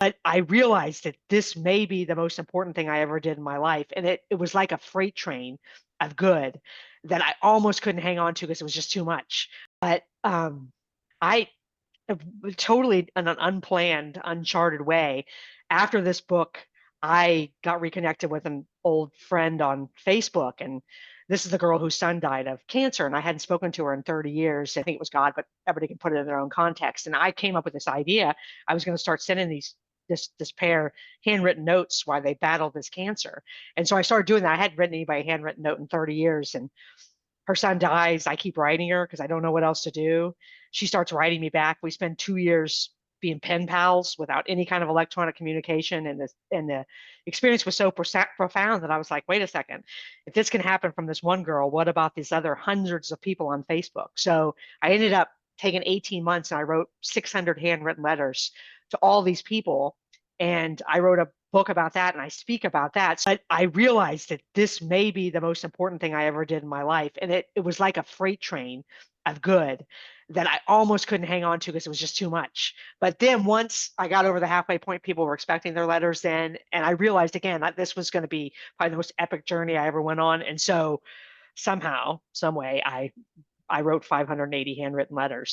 But I realized that this may be the most important thing I ever did in my life. And it was like a freight train of good that I almost couldn't hang on to because it was just too much. But I totally in an unplanned, uncharted way, after this book, I got reconnected with an old friend on Facebook. And this is the girl whose son died of cancer. And I hadn't spoken to her in 30 years. I think it was God, but everybody can put it in their own context. And I came up with this idea. I was going to start sending this pair handwritten notes while they battled this cancer. And so I started doing that. I hadn't written anybody a handwritten note in 30 years. And her son dies. I keep writing her because I don't know what else to do. She starts writing me back. We spend 2 years being pen pals without any kind of electronic communication. And the experience was so profound that I was like, wait a second, if this can happen from this one girl, what about these other hundreds of people on Facebook? So I ended up taking 18 months and I wrote 600 handwritten letters to all these people. And I wrote a book about that and I speak about that. So I realized that this may be the most important thing I ever did in my life. And it was like a freight train of good that I almost couldn't hang on to because it was just too much. But then once I got over the halfway point, people were expecting their letters then. And I realized again that this was going to be probably the most epic journey I ever went on. And so somehow, some way, I wrote 580 handwritten letters.